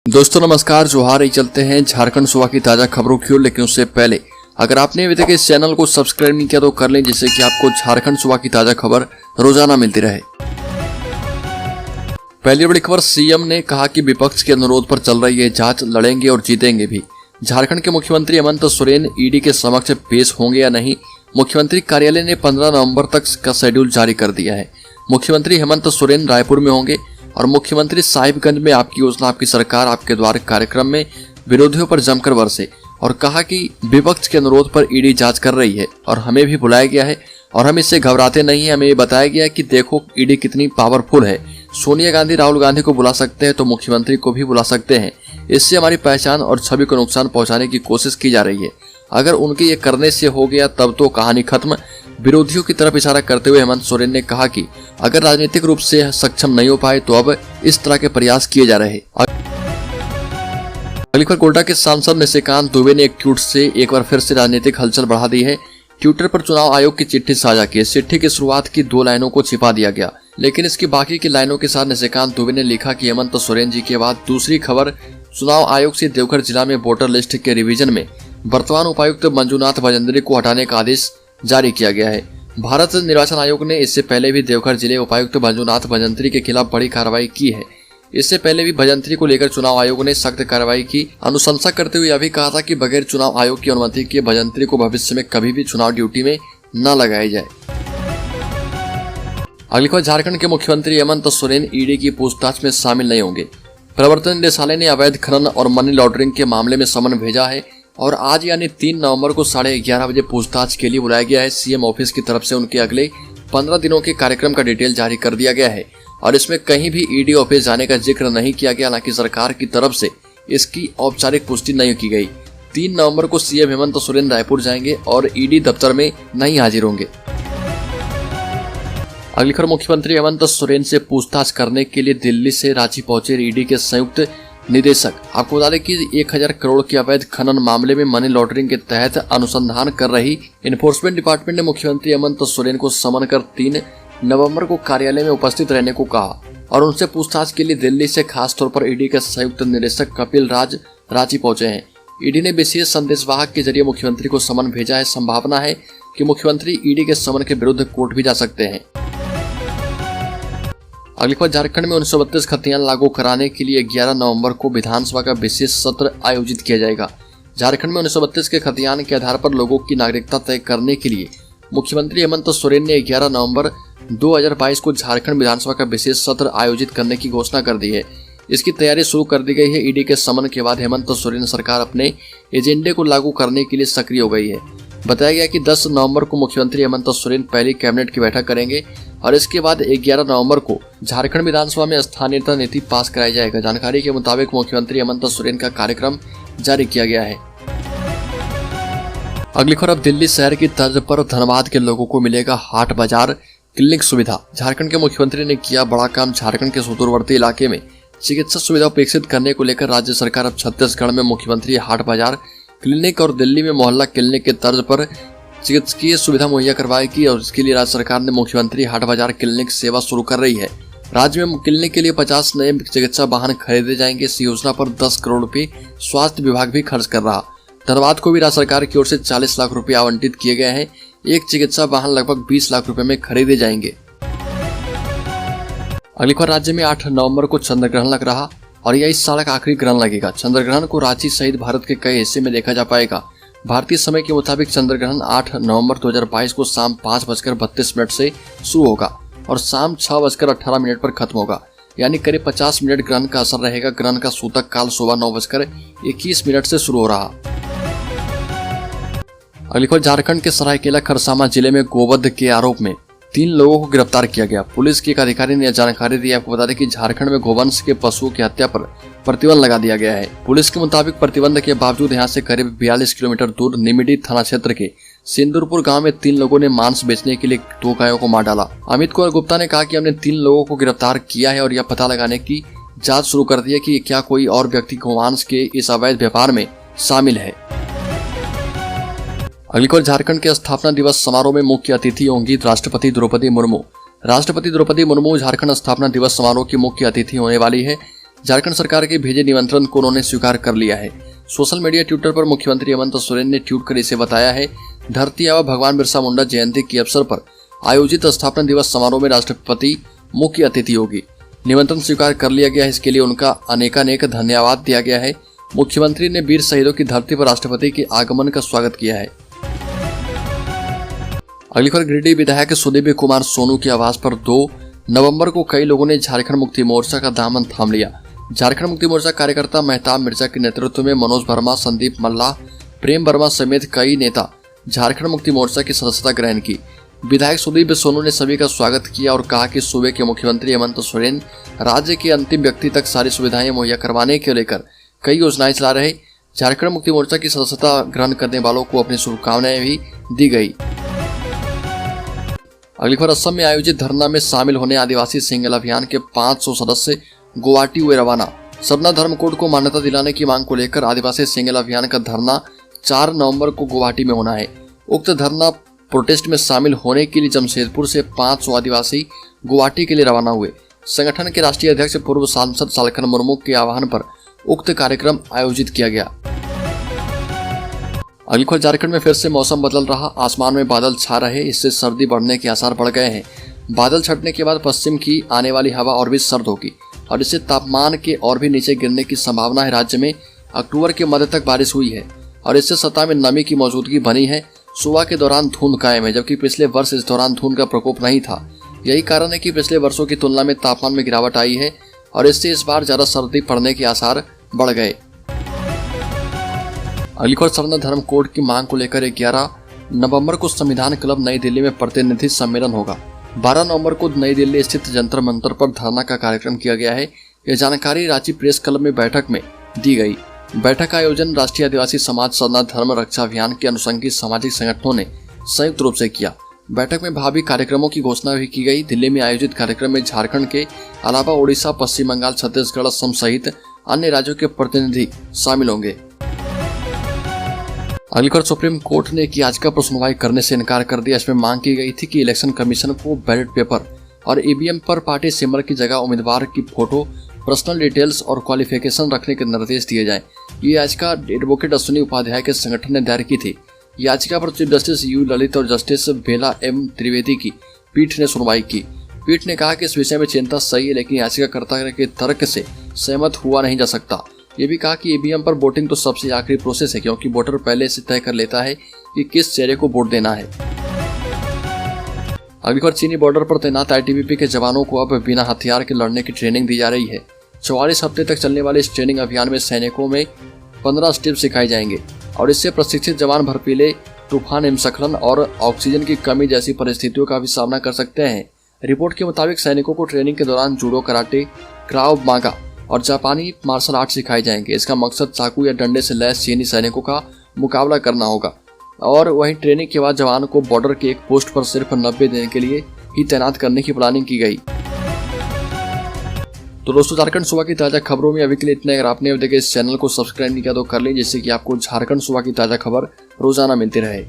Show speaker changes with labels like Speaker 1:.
Speaker 1: दोस्तों नमस्कार, जोहार। ही चलते हैं झारखंड सूबा की ताजा खबरों की ओर। लेकिन उससे पहले अगर आपने अभी तक इस चैनल को सब्सक्राइब नहीं किया तो कर लें, जिससे कि आपको झारखंड सूबा की ताजा खबर रोजाना मिलती रहे। पहली बड़ी खबर, सीएम ने कहा कि विपक्ष के अनुरोध पर चल रही है जांच, लड़ेंगे और जीतेंगे भी। झारखंड के मुख्यमंत्री हेमंत सोरेन ईडी के समक्ष पेश होंगे या नहीं, मुख्यमंत्री कार्यालय ने 15 नवंबर तक का शेड्यूल जारी कर दिया है। मुख्यमंत्री हेमंत सोरेन रायपुर में होंगे और मुख्यमंत्री साहिबगंज में आपकी योजना आपकी सरकार आपके द्वार कार्यक्रम में विरोधियों पर जमकर बरसे और कहा कि विपक्ष के अनुरोध पर ईडी जांच कर रही है और हमें भी बुलाया गया है और हम इससे घबराते नहीं हैं। हमें ये बताया गया है कि देखो ईडी कितनी पावरफुल है। सोनिया गांधी राहुल गांधी को बुला सकते हैं तो मुख्यमंत्री को भी बुला सकते हैं। इससे हमारी पहचान और छवि को नुकसान पहुंचाने की कोशिश की जा रही है। अगर उनके ये करने से हो गया तब तो कहानी खत्म। विरोधियों की तरफ इशारा करते हुए हेमंत सोरेन ने कहा कि अगर राजनीतिक रूप से सक्षम नहीं हो पाए तो अब इस तरह के प्रयास किए जा रहे हैं। अगली खबर, गोड्डा के सांसद निशिकांत दुबे ने एक ट्वीट से एक बार फिर से राजनीतिक हलचल बढ़ा दी है। ट्विटर पर चुनाव आयोग की चिट्ठी साझा की। चिट्ठी की शुरुआत की 2 लाइनों को छिपा दिया गया, लेकिन इसकी बाकी की लाइनों के साथ निशिकांत दुबे ने लिखा कि हेमंत सोरेन जी के बाद दूसरी खबर, चुनाव आयोग से देवघर जिला में वोटर लिस्ट के रिवीजन में वर्तमान उपायुक्त मंजूनाथ भजंत्री को हटाने का आदेश जारी किया गया है। भारत निर्वाचन आयोग ने इससे पहले भी देवघर जिले उपायुक्त मंजूनाथ भजंत्री के खिलाफ बड़ी कार्रवाई की है। इससे पहले भी भजंत्री को लेकर चुनाव आयोग ने सख्त कार्रवाई की अनुशंसा करते हुए यह भी कहा था कि बगैर चुनाव आयोग की अनुमति के भजंत्री को भविष्य में कभी भी चुनाव ड्यूटी में न लगाया जाए। अगली खबर, झारखंड के मुख्यमंत्री हेमंत सोरेन ईडी की पूछताछ में शामिल नहीं होंगे। प्रवर्तन निदेशालय ने अवैध खनन और मनी लॉन्ड्रिंग के मामले में समन भेजा है और आज यानी 3 नवंबर को 11:30 बजे पूछताछ के लिए बुलाया गया है। सीएम ऑफिस की तरफ से उनके अगले 15 दिनों के कार्यक्रम का डिटेल जारी कर दिया गया है और इसमें कहीं भी ईडी ऑफिस जाने का जिक्र नहीं किया गया। हालांकि सरकार की तरफ से इसकी औपचारिक पुष्टि नहीं की गई। 3 नवंबर को सीएम हेमंत सोरेन रायपुर जाएंगे और ईडी दफ्तर में नहीं हाजिर होंगे। अगली खबर, मुख्यमंत्री हेमंत सोरेन से पूछताछ करने के लिए दिल्ली से रांची पहुंचे ईडी के संयुक्त निदेशक। आपको बता दें कि 1000 करोड़ के अवैध खनन मामले में मनी लॉन्ड्रिंग के तहत अनुसंधान कर रही इन्फोर्समेंट डिपार्टमेंट ने मुख्यमंत्री हेमंत सोरेन को समन कर 3 नवंबर को कार्यालय में उपस्थित रहने को कहा और उनसे पूछताछ के लिए दिल्ली से खास तौर पर ईडी के संयुक्त निदेशक कपिल राज रांची पहुंचे हैं। ईडी ने विशेष संदेशवाहक के जरिए मुख्यमंत्री को समन भेजा है। संभावना है कि मुख्यमंत्री ईडी के समन के विरुद्ध कोर्ट भी जा सकते हैं। अगली बार, झारखंड में 1932 खतियान लागू कराने के लिए 11 नवंबर को विधानसभा का विशेष सत्र आयोजित किया जाएगा। झारखंड में 1932 के खतियान के आधार पर लोगों की नागरिकता तय करने के लिए मुख्यमंत्री हेमंत सोरेन ने 11 नवंबर 2022 को झारखंड विधानसभा का विशेष सत्र आयोजित करने की घोषणा कर दी है। इसकी तैयारी शुरू कर दी गई है। ईडी के समन के बाद हेमंत सोरेन सरकार अपने एजेंडे को लागू करने के लिए सक्रिय हो गई है। बताया गया कि 10 नवंबर को मुख्यमंत्री हेमंत सोरेन पहली कैबिनेट की बैठक करेंगे और इसके बाद 11 नवंबर को झारखंड विधानसभा में स्थानीयता नीति पास कराया जाएगा। जानकारी के मुताबिक मुख्यमंत्री हेमंत सोरेन का कार्यक्रम जारी किया गया है। अगली खबर, अब दिल्ली शहर की तर्ज पर धनबाद के लोगों को मिलेगा हाट बाजार क्लिनिक सुविधा। झारखंड के मुख्यमंत्री ने किया बड़ा काम। झारखंड के सुदूरवर्ती इलाके में चिकित्सा सुविधा विकसित करने को लेकर राज्य सरकार अब छत्तीसगढ़ में मुख्यमंत्री हाट बाजार क्लिनिक और दिल्ली में मोहल्ला क्लिनिक के तर्ज पर चिकित्सकीय सुविधा मुहैया करवाएगी और इसके लिए राज्य सरकार ने मुख्यमंत्री हाट बाजार क्लिनिक सेवा शुरू कर रही है। राज्य में क्लिनिक के लिए 50 नए चिकित्सा वाहन खरीदे जाएंगे। इस योजना पर 10 करोड़ रुपए स्वास्थ्य विभाग भी खर्च कर रहा। धनबाद को भी राज्य सरकार की ओर से 40 लाख रुपए आवंटित किए गए हैं। एक चिकित्सा वाहन लगभग 20 लाख रुपए में खरीदे जाएंगे। अगली बार, राज्य में 8 नवंबर को चंद्र ग्रहण लग रहा और यह इस साल का आखिरी ग्रहण लगेगा। चंद्र ग्रहण को रांची सहित भारत के कई हिस्से में देखा जा पाएगा। भारतीय समय के मुताबिक चंद्र ग्रहण 8 नवंबर 2022 को शाम 5:32 से शुरू होगा और शाम 6:18 पर खत्म होगा। यानी करीब 50 मिनट ग्रहण का असर रहेगा। ग्रहण का सूतक काल सुबह 9:21 से शुरू हो रहा। अगली खबर, झारखंड के सरायकेला खरसावां जिले में गोवध के आरोप में 3 लोगों को गिरफ्तार किया गया। पुलिस के एक अधिकारी ने जानकारी दी। आपको बता दें कि झारखंड में गोवंश के पशुओं की हत्या पर प्रतिबंध लगा दिया गया है। पुलिस के मुताबिक प्रतिबंध के बावजूद यहां से करीब 42 किलोमीटर दूर निमिडी थाना क्षेत्र के सिंदूरपुर गांव में 3 लोगों ने मांस बेचने के लिए 2 गायों को मार डाला। अमित कुमार गुप्ता ने कहा कि हमने 3 लोगों को गिरफ्तार किया है और यह पता लगाने की जाँच शुरू कर दी है कि क्या कोई और व्यक्ति गोवंश के इस अवैध व्यापार में शामिल है। अगली खबर, झारखंड के स्थापना दिवस समारोह में मुख्य अतिथि होंगी राष्ट्रपति द्रौपदी मुर्मू। राष्ट्रपति द्रौपदी मुर्मू झारखंड स्थापना दिवस समारोह की मुख्य अतिथि होने वाली है। झारखंड सरकार के भेजे निमंत्रण को उन्होंने स्वीकार कर लिया है। सोशल मीडिया ट्विटर पर मुख्यमंत्री हेमंत सोरेन ने ट्वीट कर इसे बताया है। धरती आबा भगवान बिरसा मुंडा जयंती के अवसर पर आयोजित स्थापना दिवस समारोह में राष्ट्रपति मुख्य अतिथि होगी। निमंत्रण स्वीकार कर लिया गया है, इसके लिए उनका अनेकानेक धन्यवाद दिया गया है। मुख्यमंत्री ने वीर शहीदों की धरती पर राष्ट्रपति के आगमन का स्वागत किया है। अगली खबर, गिरिडीह विधायक सुदीप कुमार सोनू के आवास पर 2 नवंबर को कई लोगों ने झारखंड मुक्ति मोर्चा का दामन थाम लिया। झारखंड मुक्ति मोर्चा कार्यकर्ता मेहताब मिर्जा के नेतृत्व में मनोज वर्मा, संदीप मल्लाह, प्रेम वर्मा समेत कई नेता झारखंड मुक्ति मोर्चा की सदस्यता ग्रहण की। विधायक सुदीप सोनू ने सभी का स्वागत किया और कहा कि सूबे के मुख्यमंत्री हेमंत सोरेन राज्य के अंतिम व्यक्ति तक सारी सुविधाएं मुहैया करवाने के लेकर कई योजनाएं चला रहे। झारखंड मुक्ति मोर्चा की सदस्यता ग्रहण करने वालों को अपनी शुभकामनाएं भी दी गई। अगली खबर, असम में आयोजित धरना में शामिल होने आदिवासी सिंगल अभियान के 500 सदस्य गुवाहाटी हुए रवाना। सरना धर्म कोड को मान्यता दिलाने की मांग को लेकर आदिवासी सिंगल अभियान का धरना 4 नवंबर को गुवाहाटी में होना है। उक्त धरना प्रोटेस्ट में शामिल होने के लिए जमशेदपुर से 500 आदिवासी गुवाहाटी के लिए रवाना हुए। संगठन के राष्ट्रीय अध्यक्ष पूर्व सांसद सालखन मुर्मू के आह्वान पर उक्त कार्यक्रम आयोजित किया गया। अगली खबर, झारखंड में फिर से मौसम बदल रहा। आसमान में बादल छा रहे, इससे सर्दी बढ़ने के आसार बढ़ गए हैं। बादल छटने के बाद पश्चिम की आने वाली हवा और भी सर्द होगी और इससे तापमान के और भी नीचे गिरने की संभावना है। राज्य में अक्टूबर के मध्य तक बारिश हुई है और इससे सतह में नमी की मौजूदगी बनी है। सुबह के दौरान धुंध कायम है, जबकि पिछले वर्ष इस दौरान धुंध का प्रकोप नहीं था। यही कारण है कि पिछले वर्षों की तुलना में तापमान में गिरावट आई है और इससे इस बार ज्यादा सर्दी पड़ने के आसार बढ़ गए। अगली खबर, सरना धर्म कोड की मांग को लेकर 11 नवंबर को संविधान क्लब नई दिल्ली में प्रतिनिधि सम्मेलन होगा। 12 नवंबर को नई दिल्ली स्थित जंतर मंतर पर धरना का कार्यक्रम किया गया है। यह जानकारी रांची प्रेस क्लब में बैठक में दी गई। बैठक का आयोजन राष्ट्रीय आदिवासी समाज सरना धर्म रक्षा अभियान के अनुषंगी सामाजिक संगठनों ने संयुक्त रूप से किया। बैठक में भावी कार्यक्रमों की घोषणा भी की गई। दिल्ली में आयोजित कार्यक्रम में झारखंड के अलावा ओडिशा, पश्चिम बंगाल, छत्तीसगढ़, असम सहित अन्य राज्यों के प्रतिनिधि शामिल होंगे। अगली खबर, सुप्रीम कोर्ट ने एक याचिका पर सुनवाई करने से इनकार कर दिया। इसमें मांग की गई थी कि इलेक्शन कमीशन को बैलेट पेपर और ईवीएम पर पार्टी सिंबल की जगह उम्मीदवार की फोटो, पर्सनल डिटेल्स और क्वालिफिकेशन रखने के निर्देश दिए जाएं। ये याचिका एडवोकेट अश्विनी उपाध्याय के संगठन ने दायर की थी। याचिका पर चीफ जस्टिस यू ललित और जस्टिस बेला एम त्रिवेदी की पीठ ने सुनवाई की। पीठ ने कहा कि इस विषय में चिंता सही है, लेकिन याचिकाकर्ता के तर्क से सहमत हुआ नहीं जा सकता। ये भी कहा कि ईवीएम पर वोटिंग तो सबसे आखिरी प्रोसेस है, क्योंकि वोटर पहले से तय कर लेता है कि किस चेहरे को वोट देना है। अगली बार, चीनी बॉर्डर पर तैनात आईटीबीपी के जवानों को अब बिना हथियार के लड़ने की ट्रेनिंग दी जा रही है। 44 हफ्ते तक चलने वाले इस ट्रेनिंग अभियान में सैनिकों में 15 स्टेप सिखाए जाएंगे और इससे प्रशिक्षित जवान बर्फीले, तूफान, हिमस्खलन और ऑक्सीजन की कमी जैसी परिस्थितियों का भी सामना कर सकते हैं। रिपोर्ट के मुताबिक सैनिकों को ट्रेनिंग के दौरान जूडो, कराटे, क्राव मागा और जापानी मार्शल आर्ट सिखाए जाएंगे। इसका मकसद चाकू या डंडे से लैस चीनी सैनिकों का मुकाबला करना होगा। और वहीं ट्रेनिंग के बाद जवान को बॉर्डर के एक पोस्ट पर सिर्फ 90 दिन के लिए ही तैनात करने की प्लानिंग की गई। तो दोस्तों, झारखंड सुबह की ताजा खबरों में अभी के लिए इतना। अगर आपने अभी तक इस चैनल को सब्सक्राइब नहीं किया तो कर लें, जिससे कि आपको झारखंड सुबह की ताजा खबर रोजाना मिलती रहे।